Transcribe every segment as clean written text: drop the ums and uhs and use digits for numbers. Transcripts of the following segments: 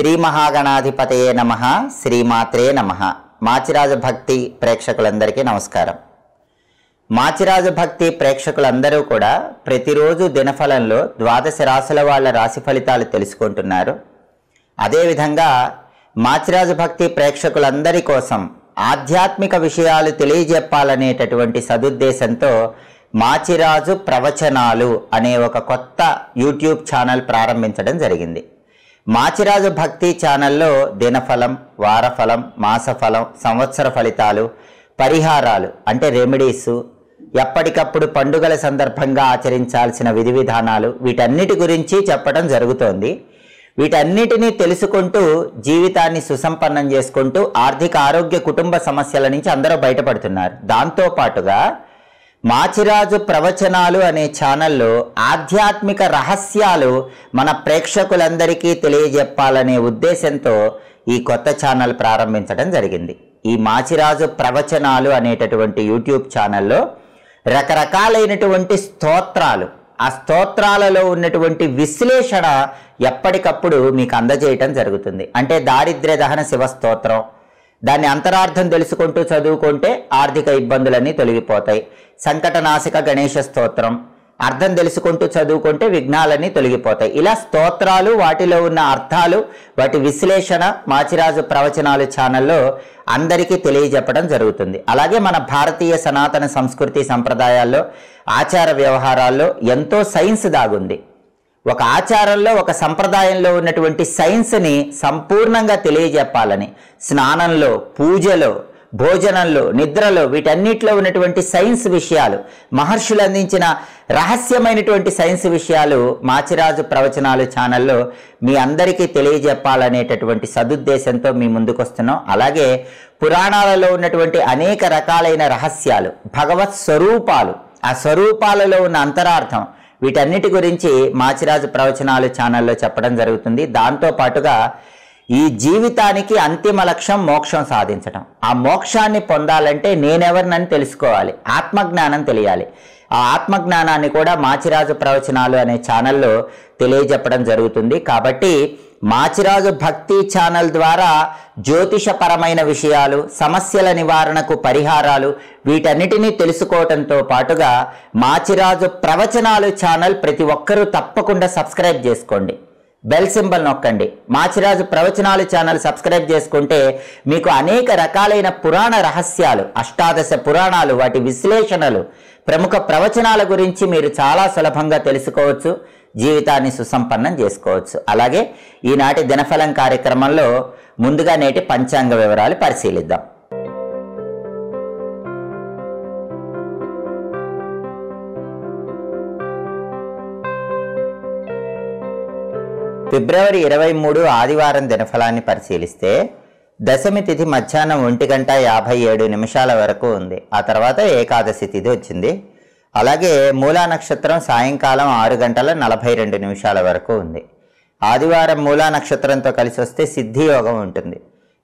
శ్రీ మహాగణాధిపతయే నమః. శ్రీమాత్రే నమః. మాచిరాజు భక్తి ప్రేక్షకులందరికీ నమస్కారం. మాచిరాజు భక్తి ప్రేక్షకులందరూ కూడా ప్రతిరోజు దినఫలంలో ద్వాదశ రాశుల వాళ్ళ రాశి ఫలితాలు తెలుసుకుంటున్నారు. అదేవిధంగా మాచిరాజు భక్తి ప్రేక్షకులందరి కోసం ఆధ్యాత్మిక విషయాలు తెలియజెప్పాలనేటటువంటి సదుద్దేశంతో మాచిరాజు ప్రవచనాలు అనే ఒక కొత్త యూట్యూబ్ ఛానల్ ప్రారంభించడం జరిగింది. మాచిరాజు భక్తి ఛానల్లో దినఫలం, వారఫలం, మాసఫలం, సంవత్సర ఫలితాలు, పరిహారాలు అంటే రెమెడీసు, ఎప్పటికప్పుడు పండుగల సందర్భంగా ఆచరించాల్సిన విధి విధానాలు, వీటన్నిటి గురించి చెప్పడం జరుగుతోంది. వీటన్నిటినీ తెలుసుకుంటూ జీవితాన్ని సుసంపన్నం చేసుకుంటూ ఆర్థిక ఆరోగ్య కుటుంబ సమస్యల నుంచి అందరూ బయటపడుతున్నారు. దాంతోపాటుగా మాచిరాజు ప్రవచనాలు అనే ఛానల్లో ఆధ్యాత్మిక రహస్యాలు మన ప్రేక్షకులందరికీ తెలియజెప్పాలనే ఉద్దేశంతో ఈ కొత్త ఛానల్ ప్రారంభించడం జరిగింది. ఈ మాచిరాజు ప్రవచనాలు అనేటటువంటి యూట్యూబ్ ఛానల్లో రకరకాలైనటువంటి స్తోత్రాలు, ఆ స్తోత్రాలలో ఉన్నటువంటి విశ్లేషణ ఎప్పటికప్పుడు మీకు అందజేయటం జరుగుతుంది. అంటే దారిద్ర్య దహన శివ స్తోత్రం, దాన్ని అంతరార్థం తెలుసుకుంటూ చదువుకుంటే ఆర్థిక ఇబ్బందులన్నీ తొలగిపోతాయి. సంకటనాశక గణేష స్తోత్రం అర్థం తెలుసుకుంటూ చదువుకుంటే విఘ్నాలన్నీ తొలగిపోతాయి. ఇలా స్తోత్రాలు, వాటిలో ఉన్న అర్థాలు, వాటి విశ్లేషణ మాచిరాజు ప్రవచనాలు ఛానల్లో అందరికీ తెలియజెప్పడం జరుగుతుంది. అలాగే మన భారతీయ సనాతన సంస్కృతి సంప్రదాయాల్లో, ఆచార వ్యవహారాల్లో ఎంతో సైన్స్ దాగుంది. ఒక ఆచారంలో, ఒక సంప్రదాయంలో ఉన్నటువంటి సైన్స్ని సంపూర్ణంగా తెలియజెప్పాలని స్నానంలో, పూజలో, భోజనంలో, నిద్రలో, వీటన్నిటిలో ఉన్నటువంటి సైన్స్ విషయాలు, మహర్షులు అందించిన రహస్యమైనటువంటి సైన్స్ విషయాలు మాచిరాజు ప్రవచనాలు ఛానల్లో మీ అందరికీ తెలియజెప్పాలనేటటువంటి సదుద్దేశంతో మీ ముందుకు వస్తున్నాం. అలాగే పురాణాలలో ఉన్నటువంటి అనేక రకాలైన రహస్యాలు, భగవత్ స్వరూపాలు, ఆ స్వరూపాలలో ఉన్న అంతరార్థం, వీటన్నిటి గురించి మాచిరాజు ప్రవచనాలు ఛానల్లో చెప్పడం జరుగుతుంది. దాంతోపాటుగా ఈ జీవితానికి అంతిమ లక్ష్యం మోక్షం సాధించడం. ఆ మోక్షాన్ని పొందాలంటే నేనెవరినని తెలుసుకోవాలి, ఆత్మజ్ఞానం తెలియాలి. ఆ ఆత్మజ్ఞానాన్ని కూడా మాచిరాజు ప్రవచనాలు అనే ఛానల్లో తెలియజెప్పడం జరుగుతుంది. కాబట్టి మాచిరాజు భక్తి ఛానల్ ద్వారా జ్యోతిషపరమైన విషయాలు, సమస్యల నివారణకు పరిహారాలు, వీటన్నిటినీ తెలుసుకోవటంతో పాటుగా మాచిరాజు ప్రవచనాలు ఛానల్ ప్రతి ఒక్కరూ తప్పకుండా సబ్స్క్రైబ్ చేసుకోండి. బెల్ సింబల్ నొక్కండి. మాచిరాజు ప్రవచనాలు ఛానల్ సబ్స్క్రైబ్ చేసుకుంటే మీకు అనేక రకాలైన పురాణ రహస్యాలు, అష్టాదశ పురాణాలు, వాటి విశ్లేషణలు, ప్రముఖ ప్రవచనాల గురించి మీరు చాలా సులభంగా తెలుసుకోవచ్చు, జీవితాన్ని సుసంపన్నం చేసుకోవచ్చు. అలాగే ఈనాటి దినఫలం కార్యక్రమంలో ముందుగా నేటి పంచాంగ వివరాలు పరిశీలిద్దాం. ఫిబ్రవరి 23 ఆదివారం దినఫలాన్ని పరిశీలిస్తే దశమి తిథి మధ్యాహ్నం 1:57 వరకు ఉంది. ఆ తర్వాత ఏకాదశి తిథి వచ్చింది. అలాగే మూలా నక్షత్రం సాయంకాలం 6:42 వరకు ఉంది. ఆదివారం మూలా నక్షత్రంతో కలిసి వస్తే సిద్ధి యోగం ఉంటుంది.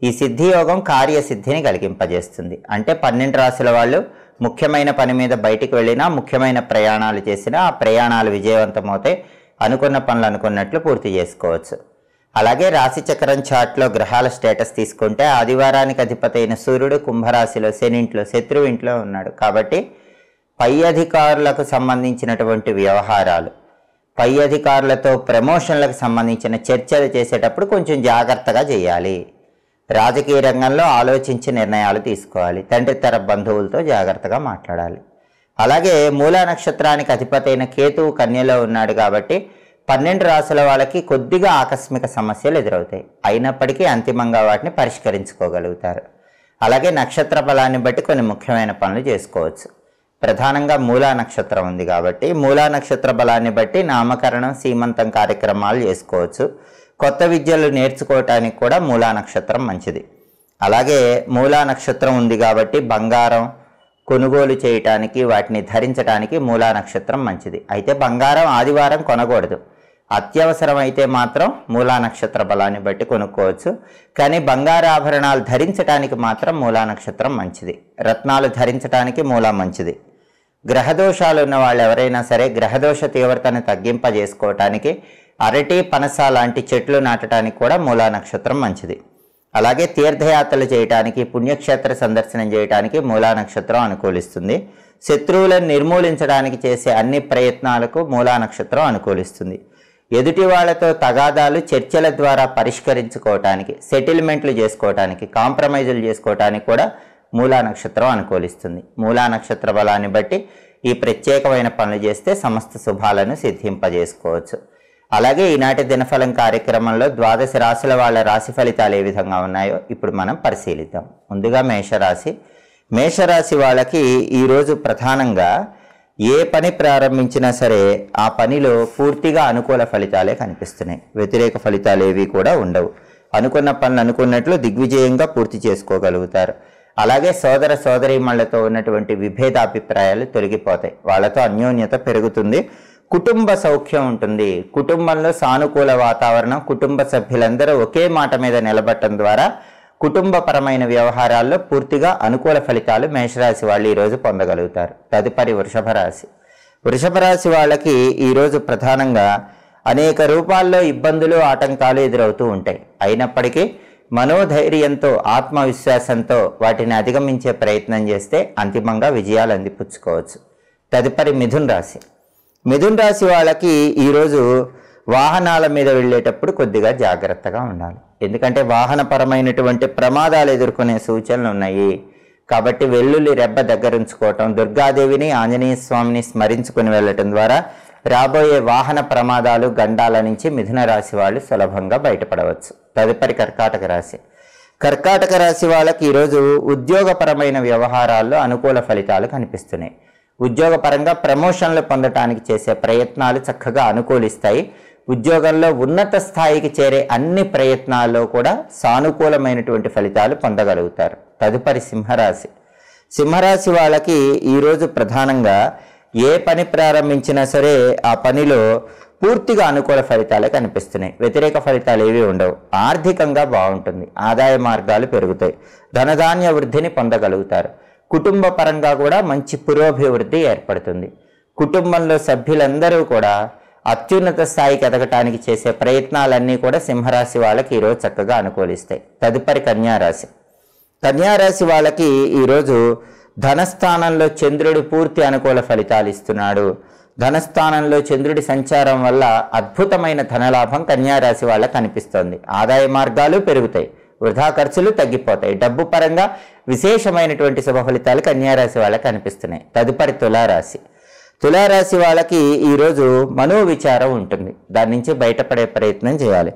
ఈ సిద్ధి యోగం కార్యసిద్ధిని కలిగింపజేస్తుంది. అంటే 12 రాశుల వాళ్ళు ముఖ్యమైన పని మీద బయటికి వెళ్ళినా, ముఖ్యమైన ప్రయాణాలు చేసినా ఆ ప్రయాణాలు విజయవంతమవుతాయి, అనుకున్న పనులు అనుకున్నట్లు పూర్తి చేసుకోవచ్చు. అలాగే రాశిచక్రం చార్ట్లో గ్రహాల స్టేటస్ తీసుకుంటే ఆదివారానికి అధిపతి అయిన సూర్యుడు కుంభరాశిలో, శనింట్లో, శత్రువింట్లో ఉన్నాడు. కాబట్టి పై అధికారులకు సంబంధించినటువంటి వ్యవహారాలు, పై అధికారులతో ప్రమోషన్లకు సంబంధించిన చర్చలు చేసేటప్పుడు కొంచెం జాగ్రత్తగా చేయాలి. రాజకీయ రంగంలో ఆలోచించి నిర్ణయాలు తీసుకోవాలి. తండ్రి తరపు బంధువులతో జాగ్రత్తగా మాట్లాడాలి. అలాగే మూలా నక్షత్రానికి అధిపతి అయిన కేతువు కన్యలో ఉన్నాడు కాబట్టి 12 రాశుల వాళ్ళకి కొద్దిగా ఆకస్మిక సమస్యలు ఎదురవుతాయి. అయినప్పటికీ అంతిమంగా వాటిని పరిష్కరించుకోగలుగుతారు. అలాగే నక్షత్ర బలాన్ని బట్టి కొన్ని ముఖ్యమైన పనులు చేసుకోవచ్చు. ప్రధానంగా మూలా నక్షత్రం ఉంది కాబట్టి మూలా నక్షత్ర బలాన్ని బట్టి నామకరణం, సీమంతం కార్యక్రమాలు చేసుకోవచ్చు. కొత్త విద్యలు నేర్చుకోవటానికి కూడా మూలా నక్షత్రం మంచిది. అలాగే మూలా నక్షత్రం ఉంది కాబట్టి బంగారం కొనుగోలు చేయటానికి, వాటిని ధరించడానికి మూలా నక్షత్రం మంచిది. అయితే బంగారం ఆదివారం కొనకూడదు. అత్యవసరం అయితే మాత్రం మూలా నక్షత్ర బలాన్ని బట్టి కొనుక్కోవచ్చు. కానీ బంగారు ఆభరణాలు ధరించడానికి మాత్రం మూలా నక్షత్రం మంచిది. రత్నాలు ధరించడానికి మూలా మంచిది. గ్రహదోషాలు ఉన్న వాళ్ళు ఎవరైనా సరే గ్రహదోష తీవ్రతను తగ్గింపజేసుకోవటానికి అరటి, పనస లాంటి చెట్లు నాటడానికి కూడా మూలా నక్షత్రం మంచిది. అలాగే తీర్థయాత్రలు చేయడానికి, పుణ్యక్షేత్ర సందర్శనం చేయడానికి మూలా నక్షత్రం అనుకూలిస్తుంది. శత్రువులను నిర్మూలించడానికి చేసే అన్ని ప్రయత్నాలకు మూలా నక్షత్రం అనుకూలిస్తుంది. ఎదుటి వాళ్ళతో తగాదాలు చర్చల ద్వారా పరిష్కరించుకోవటానికి, సెటిల్మెంట్లు చేసుకోవటానికి, కాంప్రమైజులు చేసుకోవటానికి కూడా మూలా నక్షత్రం అనుకూలిస్తుంది. మూలా నక్షత్ర బలాన్ని బట్టి ఈ ప్రత్యేకమైన పనులు చేస్తే సమస్త శుభాలను సిద్ధింపజేసుకోవచ్చు. అలాగే ఈనాటి దినఫలం కార్యక్రమంలో 12 రాశుల వాళ్ళ రాశి ఫలితాలు ఏ విధంగా ఉన్నాయో ఇప్పుడు మనం పరిశీలిద్దాం. ముందుగా మేషరాశి. మేషరాశి వాళ్ళకి ఈరోజు ప్రధానంగా ఏ పని ప్రారంభించినా సరే ఆ పనిలో పూర్తిగా అనుకూల ఫలితాలే కనిపిస్తున్నాయి. వ్యతిరేక ఫలితాలు ఏవి కూడా ఉండవు. అనుకున్న పనులు అనుకున్నట్లు దిగ్విజయంగా పూర్తి చేసుకోగలుగుతారు. అలాగే సోదర సోదరీమణులతో ఉన్నటువంటి విభేదాభిప్రాయాలు తొలగిపోతాయి. వాళ్ళతో అన్యోన్యత పెరుగుతుంది. కుటుంబ సౌఖ్యం ఉంటుంది. కుటుంబంలో సానుకూల వాతావరణం, కుటుంబ సభ్యులందరూ ఒకే మాట మీద నిలబడటం ద్వారా కుటుంబపరమైన వ్యవహారాల్లో పూర్తిగా అనుకూల ఫలితాలు మేషరాశి వాళ్ళు ఈరోజు పొందగలుగుతారు. తదుపరి వృషభ రాశి. వృషభ రాశి వాళ్ళకి ఈరోజు ప్రధానంగా అనేక రూపాల్లో ఇబ్బందులు, ఆటంకాలు ఎదురవుతూ ఉంటాయి. అయినప్పటికీ మనోధైర్యంతో, ఆత్మవిశ్వాసంతో వాటిని అధిగమించే ప్రయత్నం చేస్తే అంతిమంగా విజయాలు అందిపుచ్చుకోవచ్చు. తదుపరి మిథున్ రాశి. మిథున్ రాశి వాళ్ళకి ఈరోజు వాహనాల మీద వెళ్ళేటప్పుడు కొద్దిగా జాగ్రత్తగా ఉండాలి. ఎందుకంటే వాహనపరమైనటువంటి ప్రమాదాలు ఎదుర్కొనే సూచనలు ఉన్నాయి. కాబట్టి వెల్లుల్లి రెబ్బ దగ్గరుంచుకోవటం, దుర్గాదేవిని, ఆంజనేయ స్వామిని స్మరించుకుని వెళ్ళటం ద్వారా రాబోయే వాహన ప్రమాదాలు, గండాల నుంచి మిథున రాశి వాళ్ళు సులభంగా బయటపడవచ్చు. తదుపరి కర్కాటక రాశి. కర్కాటక రాశి వాళ్ళకి ఈరోజు ఉద్యోగపరమైన వ్యవహారాల్లో అనుకూల ఫలితాలు కనిపిస్తున్నాయి. ఉద్యోగపరంగా ప్రమోషన్లు పొందటానికి చేసే ప్రయత్నాలు చక్కగా అనుకూలిస్తాయి. ఉద్యోగంలో ఉన్నత స్థాయికి చేరే అన్ని ప్రయత్నాల్లో కూడా సానుకూలమైనటువంటి ఫలితాలు పొందగలుగుతారు. తదుపరి సింహరాశి. సింహరాశి వాళ్ళకి ఈరోజు ప్రధానంగా ఏ పని ప్రారంభించినా సరే ఆ పనిలో పూర్తిగా అనుకూల ఫలితాలే కనిపిస్తున్నాయి. వ్యతిరేక ఫలితాలు ఏవి ఉండవు. ఆర్థికంగా బాగుంటుంది. ఆదాయ మార్గాలు పెరుగుతాయి. ధనధాన్య వృద్ధిని పొందగలుగుతారు. కుటుంబ పరంగా కూడా మంచి పురోభివృద్ధి ఏర్పడుతుంది. కుటుంబంలో సభ్యులందరూ కూడా అత్యున్నత స్థాయికి ఎదగటానికి చేసే ప్రయత్నాలన్నీ కూడా సింహరాశి వాళ్ళకి ఈరోజు చక్కగా అనుకూలిస్తాయి. తదుపరి కన్యారాశి. కన్యారాశి వాళ్ళకి ఈరోజు ధనస్థానంలో చంద్రుడు పూర్తి అనుకూల ఫలితాలు ఇస్తున్నాడు. ధనస్థానంలో చంద్రుడి సంచారం వల్ల అద్భుతమైన ధనలాభం కన్యారాశి వాళ్ళకి కనిపిస్తోంది. ఆదాయ మార్గాలు పెరుగుతాయి. వృధా ఖర్చులు తగ్గిపోతాయి. డబ్బు పరంగా విశేషమైనటువంటి శుభ ఫలితాలు కన్యారాశి వాళ్ళకి కనిపిస్తున్నాయి. తదుపరి తులారాశి. తులారాశి వాళ్ళకి ఈరోజు మనోవిచారం ఉంటుంది. దాని నుంచి బయటపడే ప్రయత్నం చేయాలి.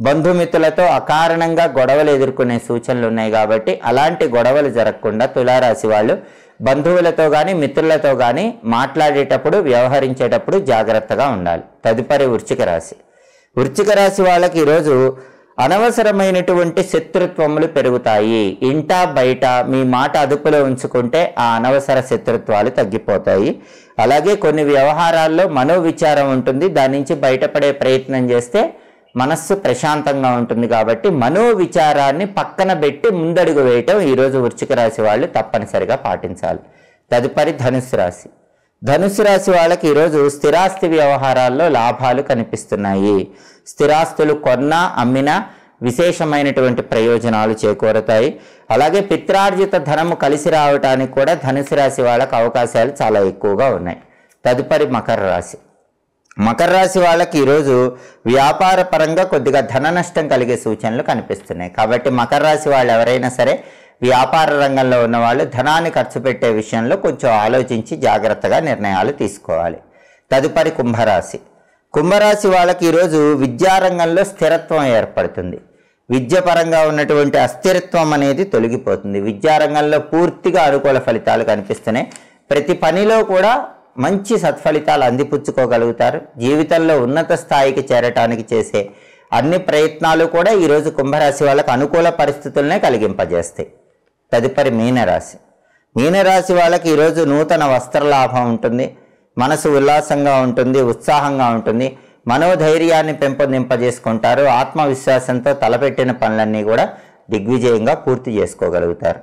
బంధుమిత్రులతో అకారణంగా గొడవలు ఎదుర్కొనే సూచనలు ఉన్నాయి. కాబట్టి అలాంటి గొడవలు జరగకుండా తులారాశి వాళ్ళు బంధువులతో కానీ, మిత్రులతో కానీ మాట్లాడేటప్పుడు, వ్యవహరించేటప్పుడు జాగ్రత్తగా ఉండాలి. తదుపరి వృశ్చిక రాశి. వృశ్చిక రాశి వాళ్ళకి ఈరోజు అనవసరమైనటువంటి శత్రుత్వములు పెరుగుతాయి. ఇంటా బయట మీ మాట అదుపులో ఉంచుకుంటే ఆ అనవసర శత్రుత్వాలు తగ్గిపోతాయి. అలాగే కొన్ని వ్యవహారాల్లో మనోవిచారం ఉంటుంది. దాని నుంచి బయటపడే ప్రయత్నం చేస్తే మనస్సు ప్రశాంతంగా ఉంటుంది. కాబట్టి మనోవిచారాన్ని పక్కన పెట్టి ముందడుగు వేయటం ఈరోజు వృశ్చిక రాశి వాళ్ళు తప్పనిసరిగా పాటించాలి. తదుపరి ధనుస్సు రాశి. ధనుస్సు రాశి వాళ్ళకి ఈరోజు స్థిరాస్తి వ్యవహారాల్లో లాభాలు కనిపిస్తున్నాయి. స్థిరాస్తులు కొన్నా, అమ్మినా విశేషమైనటువంటి ప్రయోజనాలు చేకూరతాయి. అలాగే పిత్రార్జిత ధనము కలిసి రావటానికి కూడా ధనుసు రాశి వాళ్ళకి అవకాశాలు చాలా ఎక్కువగా ఉన్నాయి. తదుపరి మకర రాశి. మకర రాశి వాళ్ళకి ఈరోజు వ్యాపార పరంగా కొద్దిగా ధన నష్టం కలిగే సూచనలు కనిపిస్తున్నాయి. కాబట్టి మకర రాశి వాళ్ళు ఎవరైనా సరే వ్యాపార రంగంలో ఉన్న వాళ్ళు ధనాన్ని ఖర్చు పెట్టే విషయంలో కొంచెం ఆలోచించి జాగ్రత్తగా నిర్ణయాలు తీసుకోవాలి. తదుపరి కుంభరాశి. కుంభరాశి వాళ్ళకి ఈరోజు విద్యారంగంలో స్థిరత్వం ఏర్పడుతుంది. విద్య పరంగా ఉన్నటువంటి అస్థిరత్వం అనేది తొలగిపోతుంది. విద్యారంగంలో పూర్తిగా అనుకూల ఫలితాలు కనిపిస్తున్నాయి. ప్రతి పనిలో కూడా మంచి సత్ఫలితాలు అందిపుచ్చుకోగలుగుతారు. జీవితంలో ఉన్నత స్థాయికి చేరటానికి చేసే అన్ని ప్రయత్నాలు కూడా ఈరోజు కుంభరాశి వాళ్ళకు అనుకూల పరిస్థితులనే కలిగింపజేస్తాయి. తదుపరి మీనరాశి. మీనరాశి వాళ్ళకి ఈరోజు నూతన వస్త్రలాభం ఉంటుంది. మనసు ఉల్లాసంగా ఉంటుంది, ఉత్సాహంగా ఉంటుంది. మనోధైర్యాన్ని పెంపొందింపజేసుకుంటారు. ఆత్మవిశ్వాసంతో తలపెట్టిన పనులన్నీ కూడా దిగ్విజయంగా పూర్తి చేసుకోగలుగుతారు.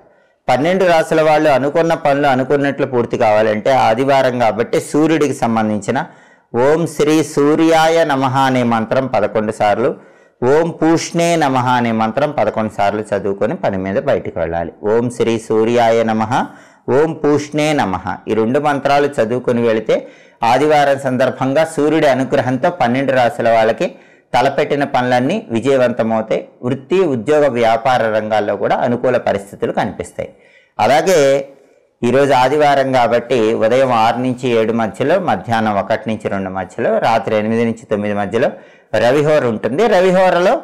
12 రాశుల వాళ్ళు అనుకున్న పనులు అనుకున్నట్లు పూర్తి కావాలంటే ఆదివారం కాబట్టి సూర్యుడికి సంబంధించిన ఓం శ్రీ సూర్యాయ నమః అనే మంత్రం 11 సార్లు, ఓం పూష్ణే నమః అనే మంత్రం 11 సార్లు చదువుకొని పని మీద బయటికి వెళ్ళాలి. ఓం శ్రీ సూర్యాయ నమః, ఓం పూష్ణే నమః ఈ 2 మంత్రాలు చదువుకొని వెళితే ఆదివారం సందర్భంగా సూర్యుడి అనుగ్రహంతో 12 రాశుల వాళ్ళకి తలపెట్టిన పనులన్నీ విజయవంతమవుతాయి. వృత్తి, ఉద్యోగ, వ్యాపార రంగాల్లో కూడా అనుకూల పరిస్థితులు కనిపిస్తాయి. అలాగే ఈరోజు ఆదివారం కాబట్టి ఉదయం 6 నుంచి 7 మధ్యలో, మధ్యాహ్నం 1 నుంచి 2 మధ్యలో, రాత్రి 8 నుంచి 9 మధ్యలో రవిహోర ఉంటుంది. రవిహోరలో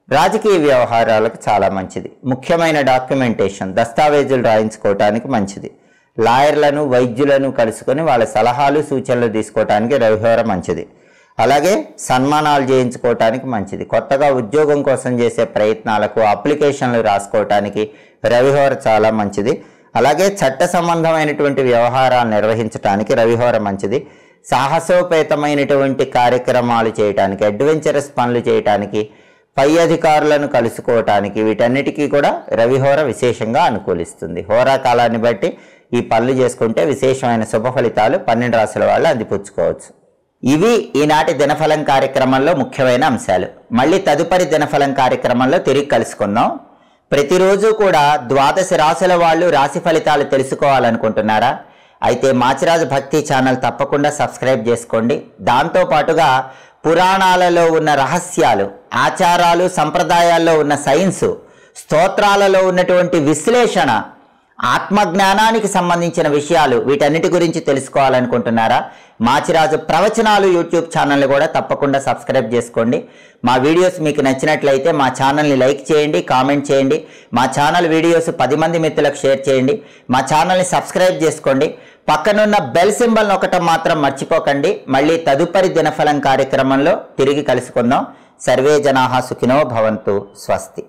రాజకీయ వ్యవహారాలకు చాలా మంచిది. ముఖ్యమైన డాక్యుమెంటేషన్, దస్తావేజులు రాయించుకోవటానికి మంచిది. లాయర్లను, వైద్యులను కలుసుకొని వాళ్ళ సలహాలు, సూచనలు తీసుకోవటానికి రవిహోర మంచిది. అలాగే సన్మానాలు చేయించుకోవటానికి మంచిది. కొత్తగా ఉద్యోగం కోసం చేసే ప్రయత్నాలకు, అప్లికేషన్లు రాసుకోవటానికి రవిహోర చాలా మంచిది. అలాగే చట్ట సంబంధమైనటువంటి వ్యవహారాలు నిర్వహించడానికి రవిహోర మంచిది. సాహసోపేతమైనటువంటి కార్యక్రమాలు చేయటానికి, అడ్వెంచరస్ పనులు చేయటానికి, పై అధికారులను కలుసుకోవటానికి, వీటన్నిటికీ కూడా రవిహోర విశేషంగా అనుకూలిస్తుంది. హోరా కాలాన్ని బట్టి ఈ పనులు చేసుకుంటే విశేషమైన శుభ ఫలితాలు 12 రాశుల వాళ్ళు అందిపుచ్చుకోవచ్చు. ఇవి ఈనాటి దినఫలం కార్యక్రమంలో ముఖ్యమైన అంశాలు. మళ్ళీ తదుపరి దినఫలం కార్యక్రమంలో తిరిగి కలుసుకుందాం. ప్రతిరోజు కూడా 12 రాశుల వాళ్ళు రాశి ఫలితాలు తెలుసుకోవాలనుకుంటున్నారా? అయితే మాచిరాజు భక్తి ఛానల్ తప్పకుండా సబ్స్క్రైబ్ చేసుకోండి. దాంతోపాటుగా పురాణాలలో ఉన్న రహస్యాలు, ఆచారాలు, సంప్రదాయాల్లో ఉన్న సైన్సు, స్తోత్రాలలో ఉన్నటువంటి విశ్లేషణ, ఆత్మజ్ఞానానికి సంబంధించిన విషయాలు, వీటన్నిటి గురించి తెలుసుకోవాలనుకుంటున్నారా? మాచిరాజు ప్రవచనాలు యూట్యూబ్ ఛానల్ని కూడా తప్పకుండా సబ్స్క్రైబ్ చేసుకోండి. మా వీడియోస్ మీకు నచ్చినట్లయితే మా ఛానల్ని లైక్ చేయండి, కామెంట్ చేయండి. మా ఛానల్ వీడియోస్ 10 మంది మిత్రులకు షేర్ చేయండి. మా ఛానల్ని సబ్స్క్రైబ్ చేసుకోండి. పక్కనున్న బెల్ సింబల్ నొక్కటం మాత్రం మర్చిపోకండి. మళ్ళీ తదుపరి దినఫలం కార్యక్రమంలో తిరిగి కలుసుకుందాం. సర్వే జనాః సుఖినో భవంతు. స్వస్తి.